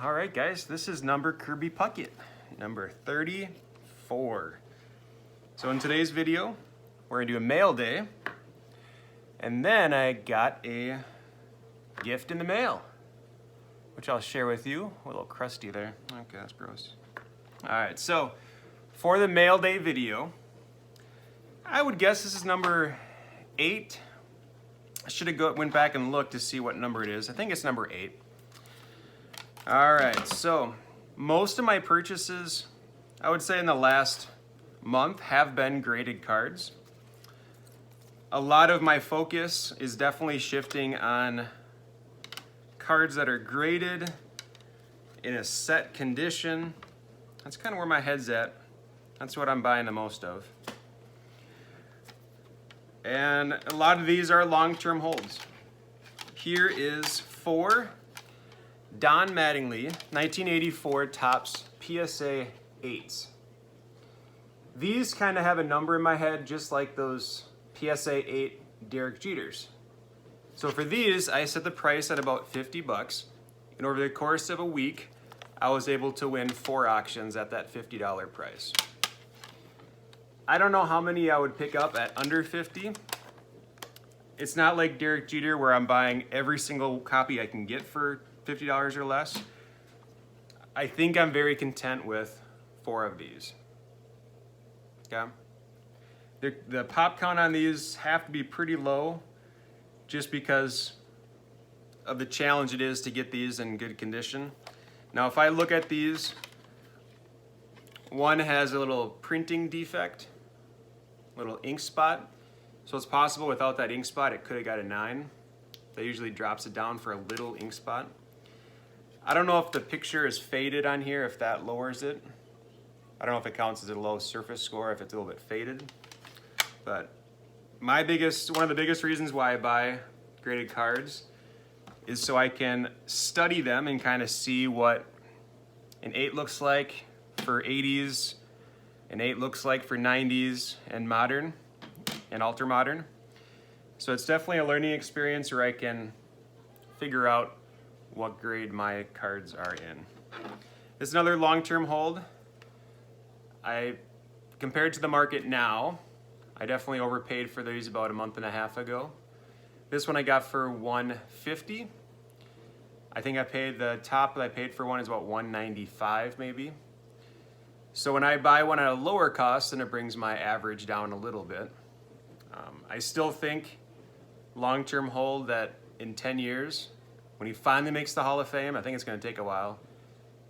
All right, guys, this is number Kirby Puckett, number 34. So in today's video, we're gonna do a mail day, and then I got a gift in the mail, which I'll share with you. A little crusty there. Okay, that's gross. All right, so for the mail day video, I would guess this is number 8. I should have went back and looked to see what number it is. I think it's number 8. All right, so most of my purchases, I would say in the last month, have been graded cards. A lot of my focus is definitely shifting on cards that are graded in a set condition. That's kind of where my head's at. That's what I'm buying the most of. And a lot of these are long-term holds. Here is 4 Don Mattingly 1984 Topps PSA 8s. These kind of have a number in my head just like those PSA 8 Derek Jeters. So for these, I set the price at about 50 bucks. And over the course of a week, I was able to win 4 auctions at that $50 price. I don't know how many I would pick up at under 50. It's not like Derek Jeter where I'm buying every single copy I can get for $50 or less. I think I'm very content with 4 of these. Okay? The pop count on these have to be pretty low just because of the challenge it is to get these in good condition. Now if I look at these, one has a little printing defect, little ink spot. So it's possible without that ink spot it could have got a 9. That usually drops it down for a little ink spot. I don't know if the picture is faded on here, if that lowers it. I don't know if it counts as a low surface score, if it's a little bit faded. But one of the biggest reasons why I buy graded cards is so I can study them and kind of see what an 8 looks like for 80s, an 8 looks like for 90s and modern and ultra modern. So it's definitely a learning experience where I can figure out what grade my cards are in. This is another long-term hold. Compared to the market now, I definitely overpaid for these about a month and a half ago. This one I got for $150. I think the top that I paid for one is about $195 maybe. So when I buy one at a lower cost, then it brings my average down a little bit. I still think long-term hold that in 10 years, when he finally makes the Hall of Fame, I think it's going to take a while,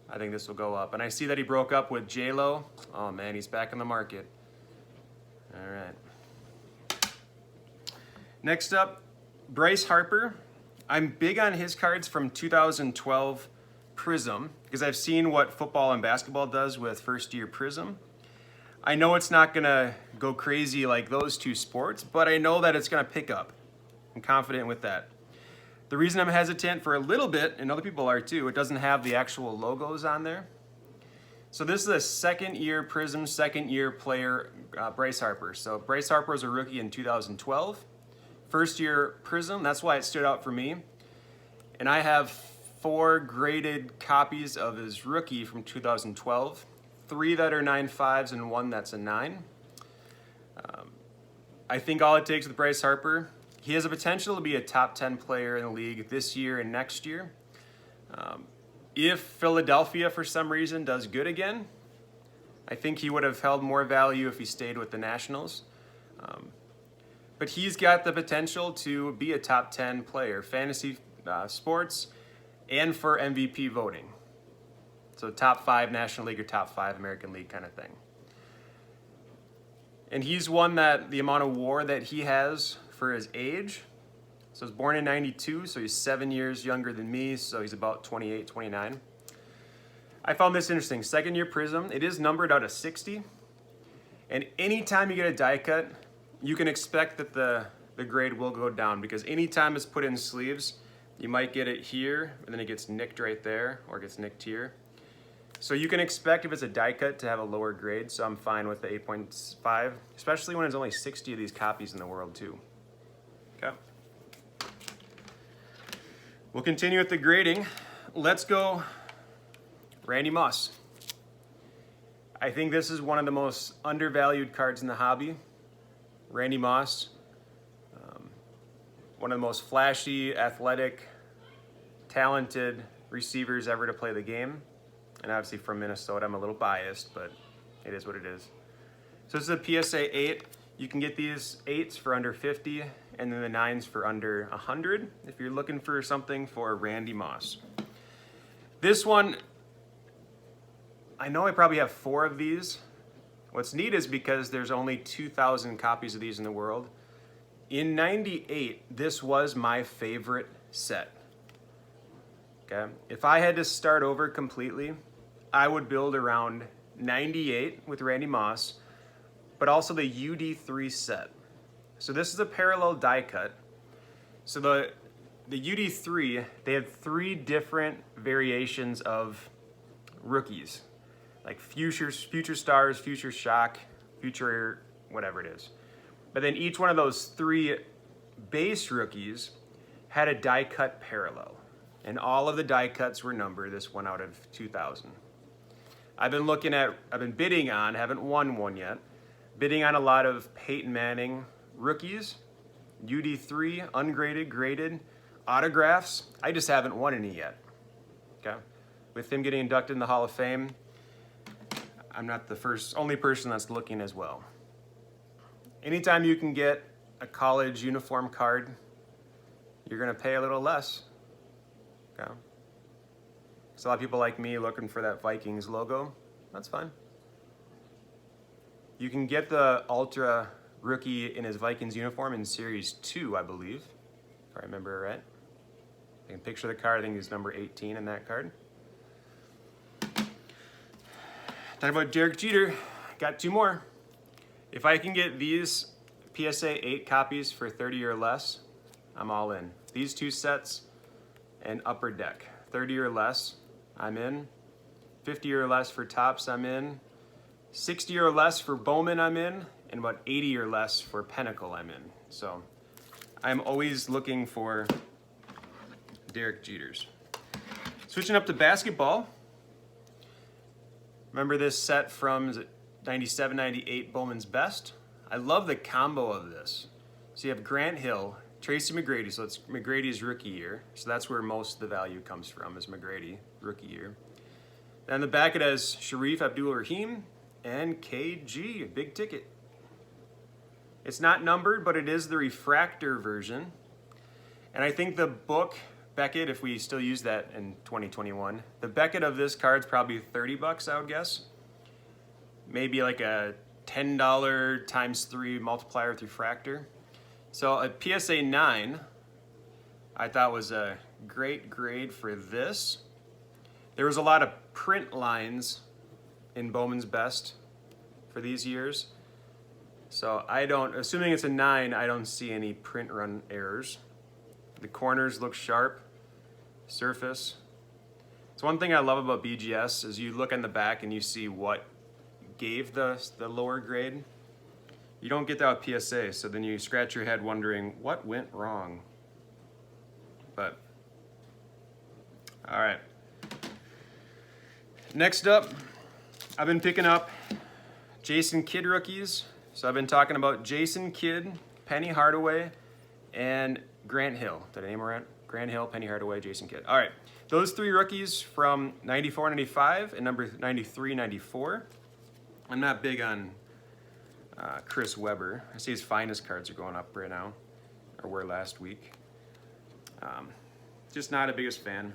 I think this will go up. And I see that he broke up with J-Lo. Oh man, he's back in the market. All right. Next up, Bryce Harper. I'm big on his cards from 2012 Prism because I've seen what football and basketball does with first-year Prism. I know it's not going to go crazy like those two sports, but I know that it's going to pick up. I'm confident with that. The reason I'm hesitant for a little bit, and other people are too, it doesn't have the actual logos on there. So this is a second-year Prism, second-year player, Bryce Harper. So Bryce Harper was a rookie in 2012. First-year Prism, that's why it stood out for me. And I have 4 graded copies of his rookie from 2012. 3 that are 9.5s and 1 that's a 9. I think all it takes with Bryce Harper, he has a potential to be a top 10 player in the league this year and next year. If Philadelphia for some reason does good again, I think he would have held more value if he stayed with the Nationals. But he's got the potential to be a top 10 player, fantasy sports, and for MVP voting. So top 5 National League or top 5 American League kind of thing. And he's one that the amount of WAR that he has for his age. So he's born in 92, so he's 7 years younger than me, so he's about 28, 29. I found this interesting. Second-year Prism, it is numbered out of 60. And anytime you get a die cut, you can expect that the grade will go down because anytime it's put in sleeves, you might get it here, and then it gets nicked right there, or it gets nicked here. So you can expect if it's a die cut to have a lower grade, so I'm fine with the 8.5, especially when there's only 60 of these copies in the world too. Okay. We'll continue with the grading. Let's go Randy Moss. I think this is one of the most undervalued cards in the hobby. Randy Moss, one of the most flashy, athletic, talented receivers ever to play the game. And obviously from Minnesota, I'm a little biased, but it is what it is. So this is a PSA 8. You can get these 8s for under 50 and then the 9s for under 100 if you're looking for something for Randy Moss. This one, I know I probably have 4 of these. What's neat is because there's only 2,000 copies of these in the world. In '98, this was my favorite set. Okay, if I had to start over completely, I would build around 98 with Randy Moss, but also the UD3 set. So this is a parallel die cut. So the UD3, they had 3 different variations of rookies, like future stars, future shock, future whatever it is. But then each one of those 3 base rookies had a die cut parallel. And all of the die cuts were numbered, this one out of 2,000. I've been bidding on, haven't won one yet, bidding on a lot of Peyton Manning rookies, UD3, ungraded, graded, autographs. I just haven't won any yet, okay? With him getting inducted in the Hall of Fame, I'm not the only person that's looking as well. Anytime you can get a college uniform card, you're gonna pay a little less, okay? So a lot of people like me looking for that Vikings logo, that's fine. You can get the Ultra rookie in his Vikings uniform in Series 2, I believe, if I remember right. I can picture the card, I think he's number 18 in that card. Talking about Derek Jeter, got 2 more. If I can get these PSA 8 copies for 30 or less, I'm all in. These 2 sets and Upper Deck. 30 or less, I'm in. 50 or less for Topps, I'm in. 60 or less for Bowman, I'm in. And about 80 or less for Pinnacle, I'm in. So I'm always looking for Derek Jeters. Switching up to basketball. Remember this set from 97, 98 Bowman's Best? I love the combo of this. So you have Grant Hill, Tracy McGrady, so it's McGrady's rookie year. So that's where most of the value comes from, is McGrady, rookie year. Then the back it has Sharif Abdul-Rahim and KG, a big ticket. It's not numbered, but it is the refractor version. And I think the book, Beckett, if we still use that in 2021, the Beckett of this card's probably $30, I would guess. Maybe like a $10 times 3 multiplier with refractor. So a PSA 9, I thought was a great grade for this. There was a lot of print lines in Bowman's Best for these years. So assuming it's a 9, I don't see any print run errors. The corners look sharp, surface. It's one thing I love about BGS is you look on the back and you see what gave the lower grade. You don't get that with PSA, so then you scratch your head wondering what went wrong. But, all right. Next up, I've been picking up Jason Kidd rookies. So I've been talking about Jason Kidd, Penny Hardaway, and Grant Hill. Did I name her right? Grant Hill, Penny Hardaway, Jason Kidd. All right, those 3 rookies from 94, 95, and number 93, 94. I'm not big on Chris Webber. I see his finest cards are going up right now, or were last week. Just not a biggest fan.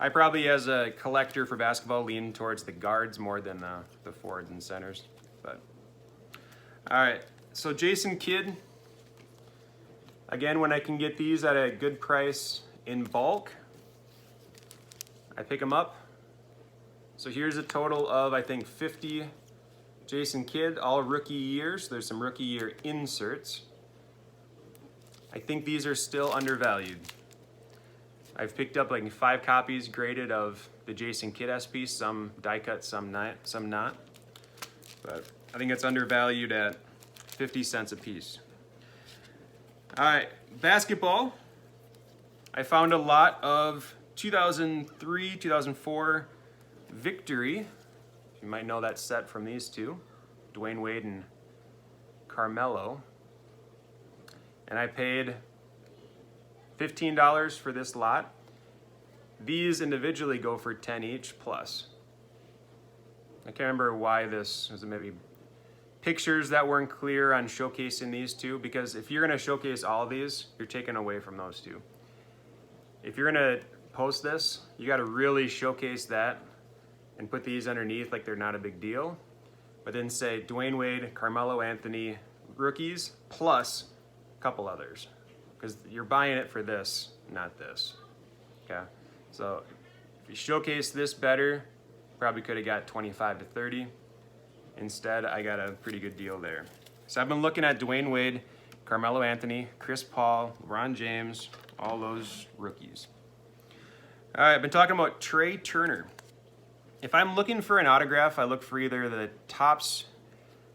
I probably, as a collector for basketball, lean towards the guards more than the forwards and centers. But all right, so Jason Kidd. Again, when I can get these at a good price in bulk, I pick them up. So here's a total of, I think, 50 Jason Kidd, all rookie years. There's some rookie year inserts. I think these are still undervalued. I've picked up like 5 copies graded of the Jason Kidd SP, some die cut, some not. But I think it's undervalued at 50 cents a piece. All right, basketball. I found a lot of 2003, 2004 Victory. You might know that set from these two, Dwayne Wade and Carmelo. And I paid $15 for this lot. These individually go for 10 each plus. I can't remember why this was, maybe pictures that weren't clear on showcasing these two, because if you're gonna showcase all of these, you're taking away from those two. If you're gonna post this, you gotta really showcase that and put these underneath like they're not a big deal, but then say Dwayne Wade, Carmelo Anthony, rookies, plus a couple others, because you're buying it for this, not this, okay? So if you showcase this better, probably could have got 25 to 30. Instead, I got a pretty good deal there. So I've been looking at Dwayne Wade, Carmelo Anthony, Chris Paul, LeBron James, all those rookies. All right, I've been talking about Trey Turner. If I'm looking for an autograph, I look for either the Topps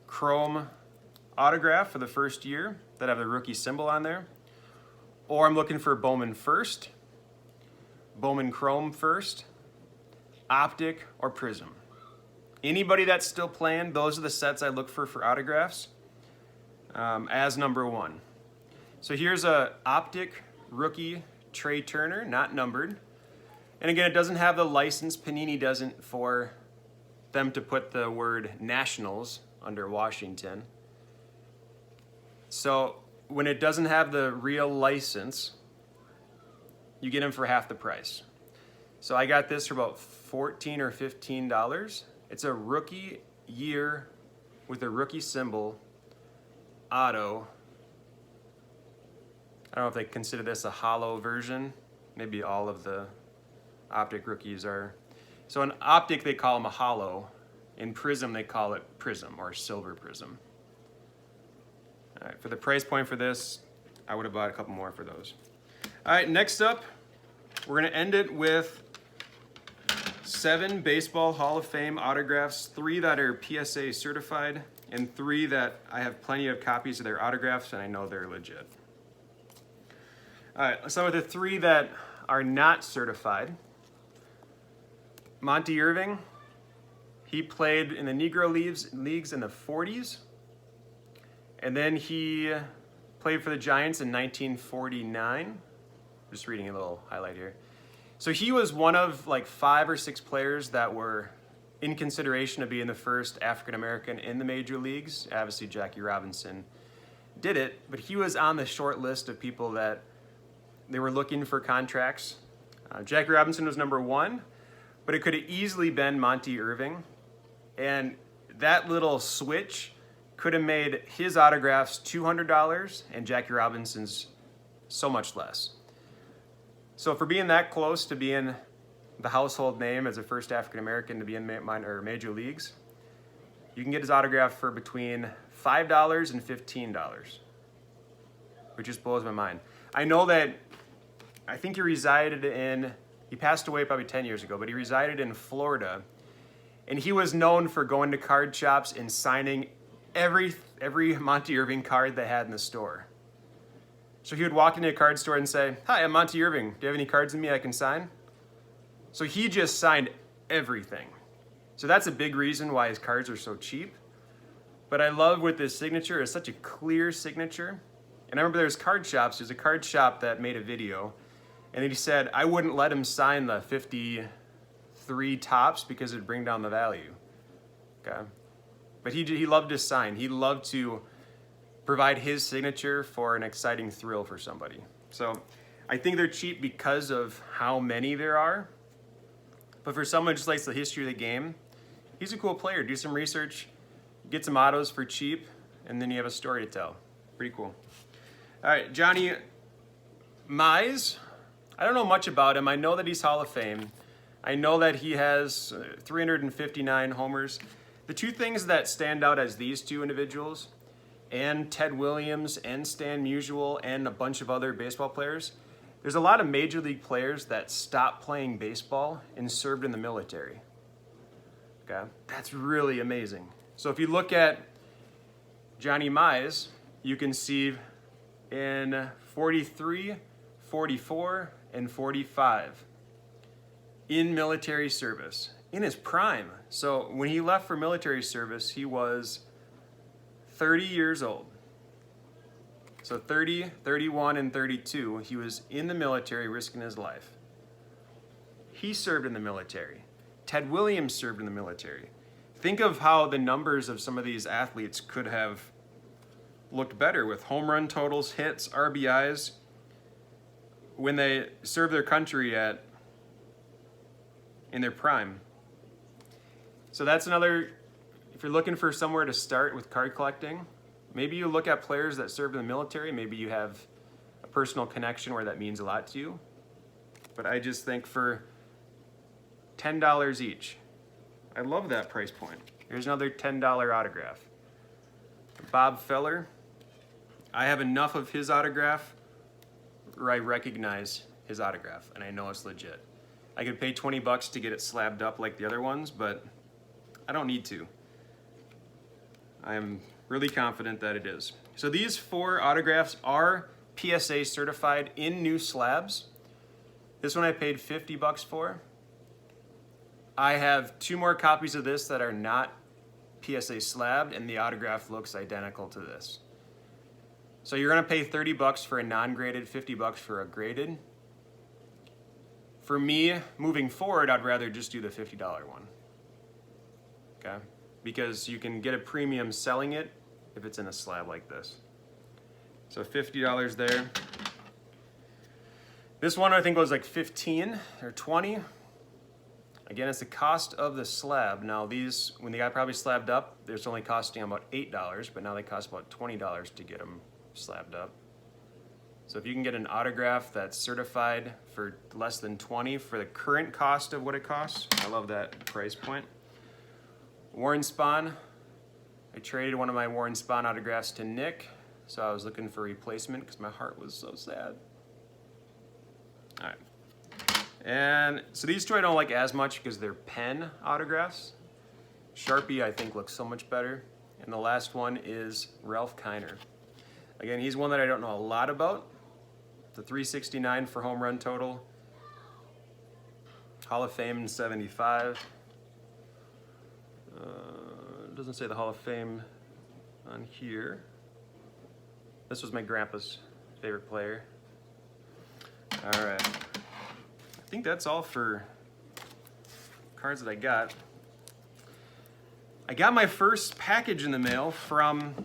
Chrome autograph for the first year that have the rookie symbol on there, or I'm looking for Bowman First, Bowman Chrome First, Optic, or Prism. Anybody that's still playing, those are the sets I look for autographs as number one. So here's a Optic rookie Trey Turner, not numbered. And again, it doesn't have the license. Panini doesn't for them to put the word Nationals under Washington. So when it doesn't have the real license, you get them for half the price. So I got this for about $14 or $15. It's a rookie year with a rookie symbol, auto. I don't know if they consider this a hollow version. Maybe all of the Optic rookies are. So in Optic, they call them a hollow. In Prism, they call it Prism or Silver Prism. All right, for the price point for this, I would have bought a couple more for those. All right, next up, we're gonna end it with 7 Baseball Hall of Fame autographs, 3 that are PSA certified, and 3 that I have plenty of copies of their autographs and I know they're legit. All right, let's start with the 3 that are not certified. Monty Irving, he played in the Negro Leagues in the 40s, and then he played for the Giants in 1949. Just reading a little highlight here. So he was one of like 5 or 6 players that were in consideration of being the first African American in the major leagues. Obviously, Jackie Robinson did it, but he was on the short list of people that they were looking for contracts. Jackie Robinson was number 1, but it could have easily been Monty Irving. And that little switch could have made his autographs $200 and Jackie Robinson's so much less. So for being that close to being the household name as the first African American to be in major leagues, you can get his autograph for between $5 and $15, which just blows my mind. I know that, I think he passed away probably 10 years ago, but he resided in Florida, and he was known for going to card shops and signing every Monty Irving card they had in the store. So he would walk into a card store and say, "Hi, I'm Monty Irving. Do you have any cards in me I can sign?" So he just signed everything. So that's a big reason why his cards are so cheap. But I love with his signature, it's such a clear signature. And I remember there's a card shop that made a video, and he said, I wouldn't let him sign the 53 tops because it'd bring down the value. Okay. But he loved to sign. He loved to provide his signature for an exciting thrill for somebody. So I think they're cheap because of how many there are. But for someone who just likes the history of the game, he's a cool player. Do some research, get some autos for cheap, and then you have a story to tell. Pretty cool. All right, Johnny Mize. I don't know much about him. I know that he's Hall of Fame. I know that he has 359 homers. The 2 things that stand out as these 2 individuals, and Ted Williams and Stan Musial and a bunch of other baseball players, there's a lot of major league players that stopped playing baseball and served in the military. Okay, that's really amazing. So if you look at Johnny Mize, you can see in 43, 44, and 45 in military service. in his prime. So when he left for military service, he was 30 years old. So 30, 31, and 32, he was in the military risking his life. He served in the military. Ted Williams served in the military. Think of how the numbers of some of these athletes could have looked better with home run totals, hits, RBIs, when they served their country in their prime. So that's another, if you're looking for somewhere to start with card collecting, maybe you look at players that served in the military. Maybe you have a personal connection where that means a lot to you. But I just think for $10 each, I love that price point. Here's another $10 autograph. Bob Feller. I have enough of his autograph where I recognize his autograph and I know it's legit. I could pay 20 bucks to get it slabbed up like the other ones, but I don't need to. I'm really confident that it is. So these 4 autographs are PSA certified in new slabs. This one I paid 50 bucks for. I have 2 more copies of this that are not PSA slabbed, and the autograph looks identical to this. So you're gonna pay 30 bucks for a non-graded, 50 bucks for a graded. For me, moving forward, I'd rather just do the $50 one. Okay? Because you can get a premium selling it if it's in a slab like this. So $50 there. This one I think was like 15 or 20. Again, it's the cost of the slab. Now these, when they got probably slabbed up, it's only costing about $8, but now they cost about $20 to get them slabbed up. So if you can get an autograph that's certified for less than 20 for the current cost of what it costs, I love that price point. Warren Spahn. I traded one of my Warren Spahn autographs to Nick, so I was looking for a replacement because my heart was so sad. All right. And so these 2 I don't like as much because they're pen autographs. Sharpie I think looks so much better. And the last one is Ralph Kiner. Again, he's one that I don't know a lot about. The 369 for home run total. Hall of Fame in 75. Doesn't say the Hall of Fame on here. This was my grandpa's favorite player. All right. I think that's all for cards that I got. I got my first package in the mail from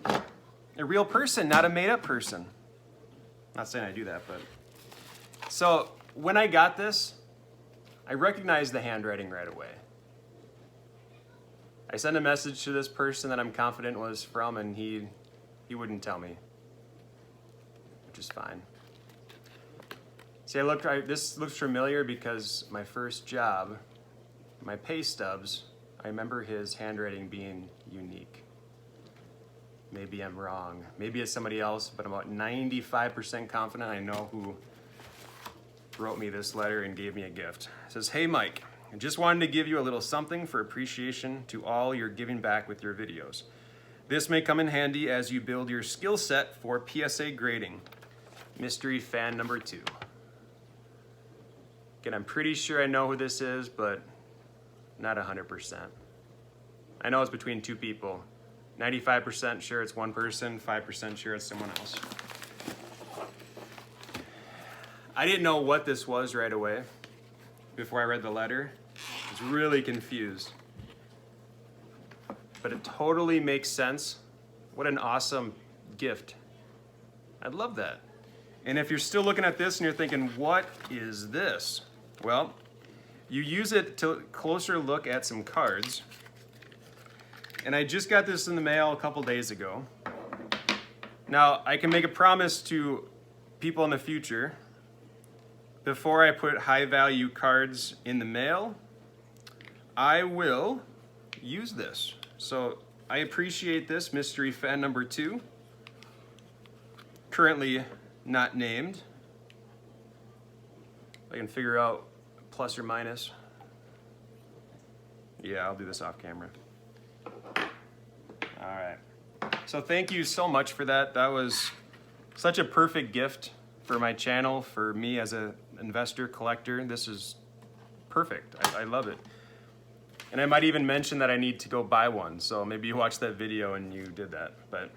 a real person, not a made-up person. Not saying I do that, but. So when I got this, I recognized the handwriting right away. I sent a message to this person that I'm confident was from, and he wouldn't tell me, which is fine. See, this looks familiar because my first job, my pay stubs, I remember his handwriting being unique. Maybe I'm wrong. Maybe it's somebody else, but I'm about 95% confident I know who wrote me this letter and gave me a gift. It says, "Hey Mike, I just wanted to give you a little something for appreciation to all you're giving back with your videos. This may come in handy as you build your skill set for PSA grading. Mystery fan number 2. Again, I'm pretty sure I know who this is, but not 100%. I know it's between 2 people. 95% sure it's one person, 5% sure it's someone else. I didn't know what this was right away before I read the letter. I was really confused. But it totally makes sense. What an awesome gift. I'd love that. And if you're still looking at this and you're thinking, what is this? Well, you use it to closer look at some cards. And I just got this in the mail a couple days ago. Now, I can make a promise to people in the future. Before I put high value cards in the mail, I will use this. So I appreciate this, mystery fan number 2. Currently not named. I can figure out plus or minus. Yeah, I'll do this off camera. All right. So thank you so much for that. That was such a perfect gift for my channel, for me as an investor, collector. This is perfect. I love it. And I might even mention that I need to go buy one, so maybe you watched that video and you did that. But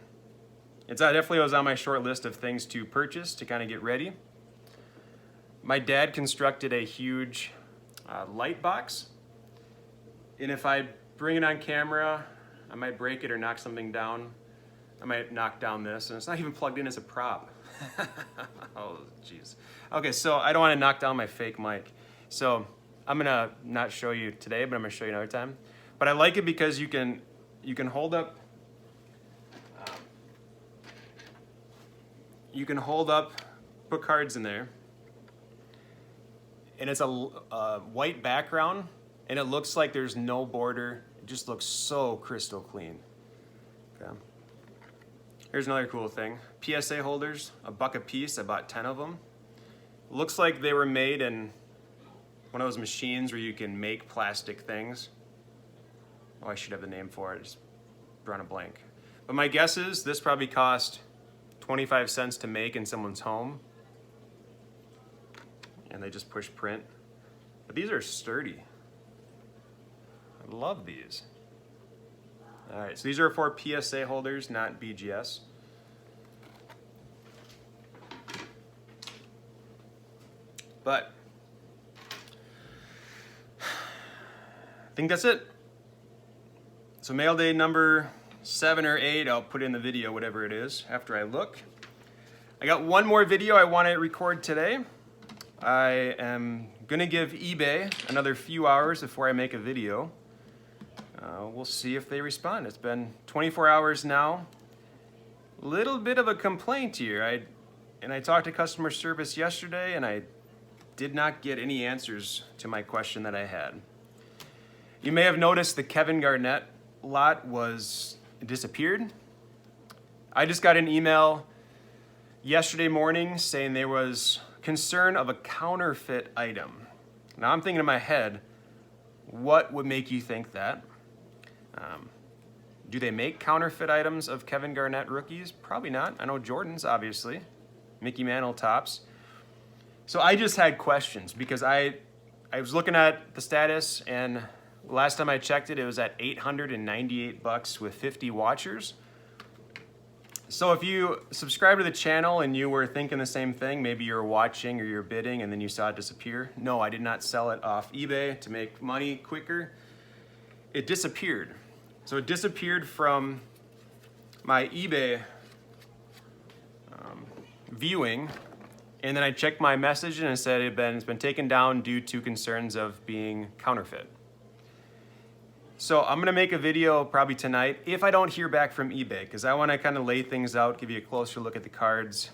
it definitely was on my short list of things to purchase to kind of get ready. My dad constructed a huge light box, and if I bring it on camera, I might break it or knock something down. I might knock down this, and it's not even plugged in as a prop. Oh, jeez. Okay, so I don't want to knock down my fake mic. So I'm gonna not show you today, but I'm gonna show you another time. But I like it because you can hold up. You can hold up, put cards in there, and it's a white background, and it looks like there's no border. It just looks so crystal clean. Okay. Here's another cool thing. PSA holders, $1 a piece. I bought 10 of them. Looks like they were made in one of those machines where you can make plastic things. Oh, I should have the name for it. Just drawn a blank. But my guess is this probably cost 25 cents to make in someone's home. And they just push print. But these are sturdy. I love these. All right, so these are for PSA holders, not BGS. But I think that's it. So mail day number 7 or 8, I'll put in the video, whatever it is, after I look. I got one more video I want to record today. I am gonna give eBay another few hours before I make a video. We'll see if they respond. It's been 24 hours now. Little bit of a complaint here. I talked to customer service yesterday, and I did not get any answers to my question that I had. You may have noticed the Kevin Garnett lot was disappeared. I just got an email yesterday morning saying there was concern of a counterfeit item. Now I'm thinking in my head, what would make you think that? Do they make counterfeit items of Kevin Garnett rookies? Probably not. I know Jordan's, obviously. Mickey Mantle tops. So I just had questions because I was looking at the status, and last time I checked it, it was at $898 with 50 watchers. So if you subscribe to the channel and you were thinking the same thing, maybe you're watching or you're bidding and then you saw it disappear. No, I did not sell it off eBay to make money quicker. It disappeared. So it disappeared from my eBay viewing, and then I checked my message and it said it's been taken down due to concerns of being counterfeit. So I'm gonna make a video probably tonight if I don't hear back from eBay, because I wanna kind of lay things out, give you a closer look at the cards,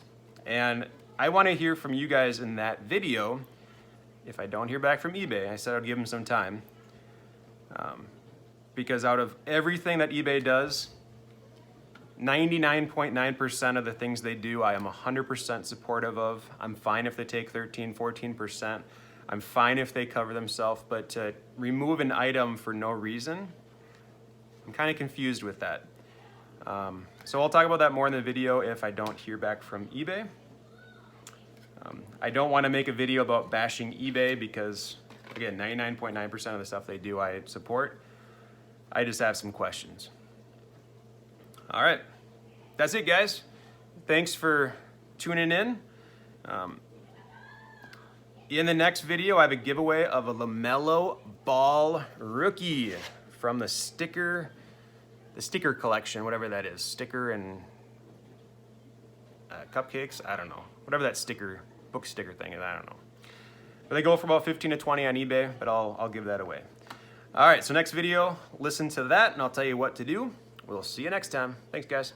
and I wanna hear from you guys in that video. If I don't hear back from eBay, I said I'd give them some time. Because out of everything that eBay does, 99.9% of the things they do, I am 100% supportive of. I'm fine if they take 13, 14%. I'm fine if they cover themselves, but to remove an item for no reason, I'm kind of confused with that. So I'll talk about that more in the video if I don't hear back from eBay. I don't want to make a video about bashing eBay because, again, 99.9% of the stuff they do I support. I just have some questions. All right, that's it, guys. Thanks for tuning in. In the next video, I have a giveaway of a LaMelo Ball rookie from the sticker collection, whatever that is. Sticker and cupcakes, I don't know. Whatever that book sticker thing is, I don't know. But they go for about 15 to 20 on eBay, but I'll give that away. All right, so next video, listen to that, and I'll tell you what to do. We'll see you next time. Thanks, guys.